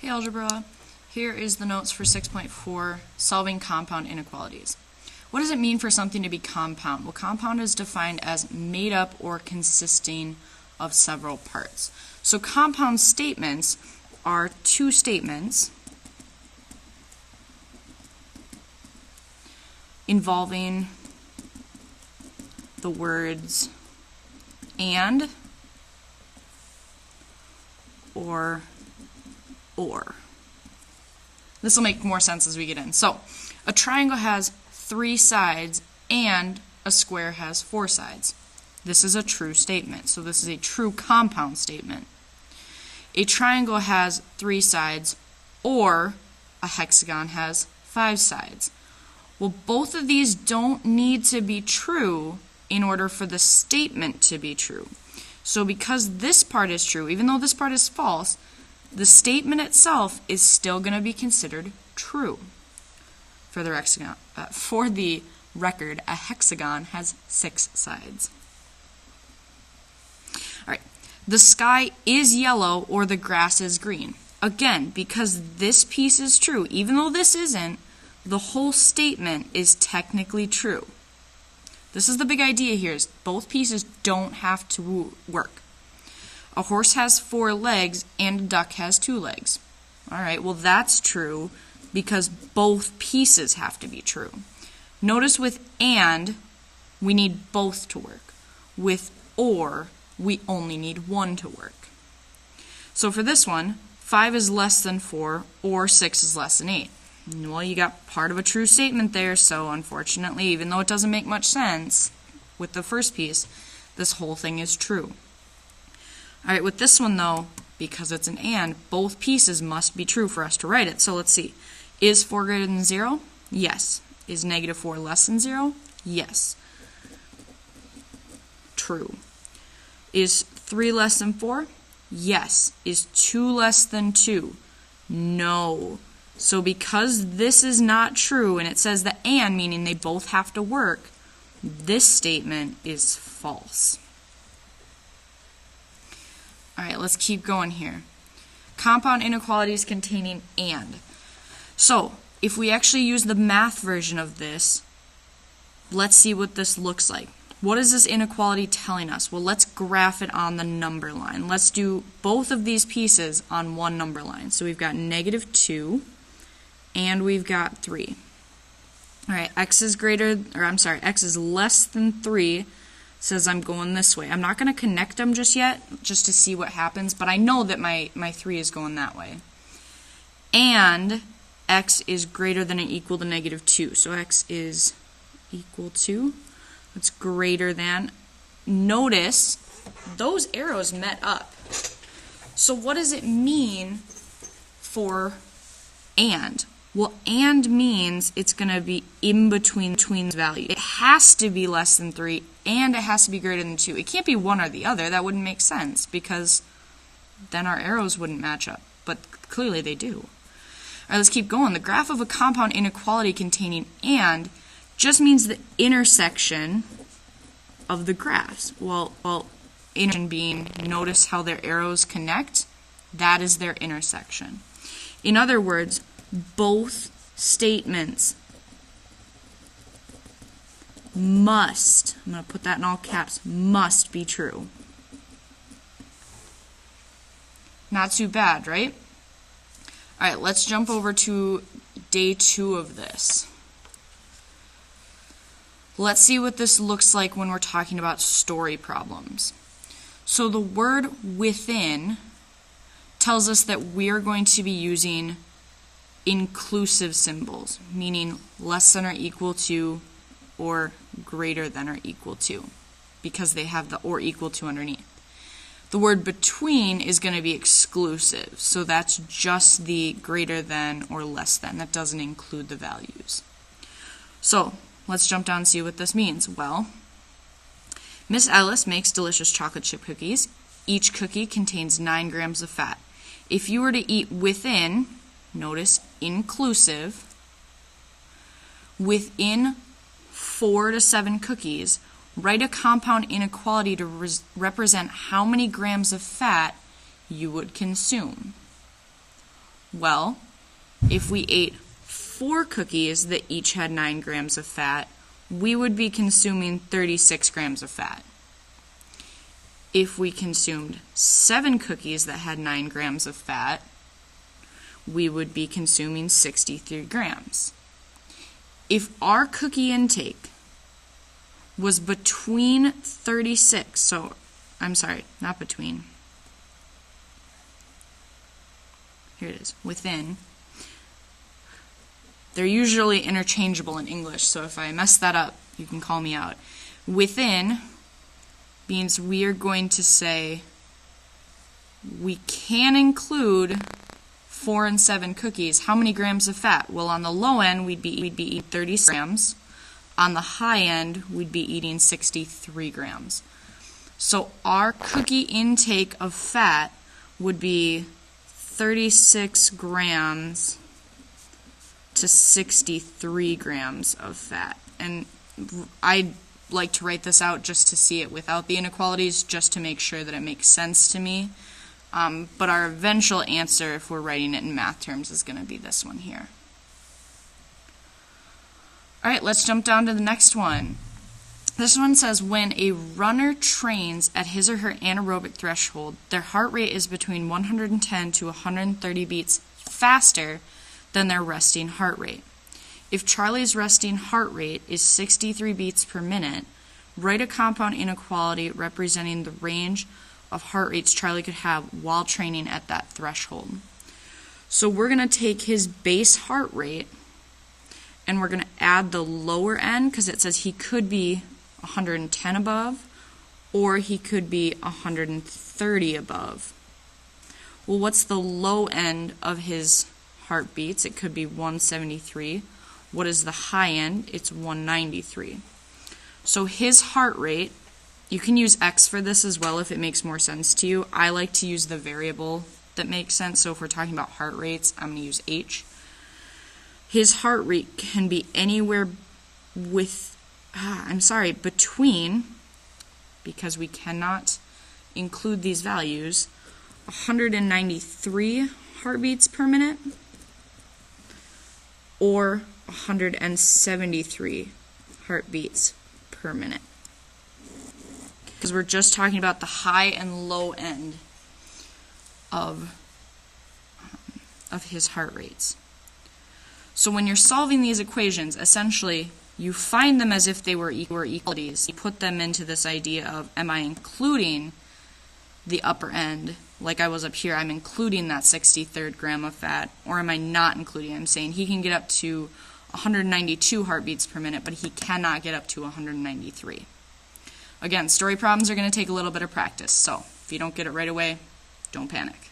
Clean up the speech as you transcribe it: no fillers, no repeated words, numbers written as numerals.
Hey Algebra, here is the notes for 6.4, solving compound inequalities. What does it mean for something to be compound? Well, compound is defined as made up or consisting of several parts. So compound statements are two statements involving the words and, or. This will make more sense as we get in. So, a triangle has 3 sides and a square has 4 sides. This is a true statement. So this is a true compound statement. A triangle has 3 sides or a hexagon has 5 sides. Well, both of these don't need to be true in order for the statement to be true. So because this part is true, even though this part is false, the statement itself is still going to be considered true. For the record, a hexagon has 6 sides. All right, the sky is yellow or the grass is green. Again, because this piece is true, even though this isn't, the whole statement is technically true. This is the big idea here, is both pieces don't have to work. A horse has 4 legs and a duck has 2 legs. All right, well that's true because both pieces have to be true. Notice with and, we need both to work. With or, we only need one to work. So for this one, 5 is less than 4 or 6 is less than 8. Well, you got part of a true statement there, so unfortunately, even though it doesn't make much sense with the first piece, this whole thing is true. All right, with this one though, because it's an and, both pieces must be true for us to write it. So let's see. Is 4 greater than 0? Yes. Is negative 4 less than 0? Yes. True. Is 3 less than 4? Yes. Is 2 less than 2? No. So because this is not true, and it says the and, meaning they both have to work, this statement is false. All right, let's keep going here. Compound inequalities containing and. So, if we actually use the math version of this, let's see what this looks like. What is this inequality telling us? Well, let's graph it on the number line. Let's do both of these pieces on one number line. So we've got negative 2 and we've got 3. All right, x is less than 3. Says I'm going this way. I'm not going to connect them just yet, just to see what happens, but I know that my 3 is going that way. And x is greater than or equal to negative 2. So x is equal to, it's greater than. Notice those arrows met up. So what does it mean for and? Well, and means it's going to be in between values. It has to be less than 3, and it has to be greater than 2. It can't be one or the other. That wouldn't make sense, because then our arrows wouldn't match up. But clearly they do. All right, let's keep going. The graph of a compound inequality containing and just means the intersection of the graphs. Well, intersection being, notice how their arrows connect? That is their intersection. In other words, both statements must, I'm going to put that in all caps, must be true. Not too bad, right? All right, let's jump over to day 2 of this. Let's see what this looks like when we're talking about story problems. So the word within tells us that we're going to be using inclusive symbols, meaning less than or equal to or greater than or equal to, because they have the or equal to underneath. The word between is going to be exclusive, so that's just the greater than or less than. That doesn't include the values. So let's jump down and see what this means. Well, Miss Ellis makes delicious chocolate chip cookies. Each cookie contains 9 grams of fat. If you were to eat within, notice inclusive, within 4 to 7 cookies, write a compound inequality to represent how many grams of fat you would consume. Well, if we ate 4 cookies that each had 9 grams of fat, we would be consuming 36 grams of fat. If we consumed 7 cookies that had 9 grams of fat, we would be consuming 63 grams. If our cookie intake was between 36, so I'm sorry, not between. Here it is, within. They're usually interchangeable in English, so if I mess that up, you can call me out. Within means we are going to say we can include 4 and 7 cookies. How many grams of fat? Well, on the low end, we'd be eating 30 grams. On the high end, we'd be eating 63 grams. So our cookie intake of fat would be 36 grams to 63 grams of fat. And I like to write this out just to see it without the inequalities, just to make sure that it makes sense to me. But our eventual answer, if we're writing it in math terms, is going to be this one here. All right, let's jump down to the next one. This one says, when a runner trains at his or her anaerobic threshold, their heart rate is between 110 to 130 beats faster than their resting heart rate. If Charlie's resting heart rate is 63 beats per minute, write a compound inequality representing the range of heart rates Charlie could have while training at that threshold. So we're going to take his base heart rate and we're going to add the lower end, because it says he could be 110 above or he could be 130 above. Well, what's the low end of his heartbeats? It could be 173. What is the high end? It's 193. So his heart rate, you can use X for this as well if it makes more sense to you. I like to use the variable that makes sense. So if we're talking about heart rates, I'm going to use H. His heart rate can be anywhere between, because we cannot include these values, 193 heartbeats per minute or 173 heartbeats per minute. Because we're just talking about the high and low end of his heart rates. So when you're solving these equations, essentially you find them as if they were equalities. You put them into this idea of, am I including the upper end? Like I was up here, I'm including that 63rd gram of fat, or am I not including? I'm saying he can get up to 192 heartbeats per minute, but he cannot get up to 193. Again, story problems are going to take a little bit of practice, so if you don't get it right away, don't panic.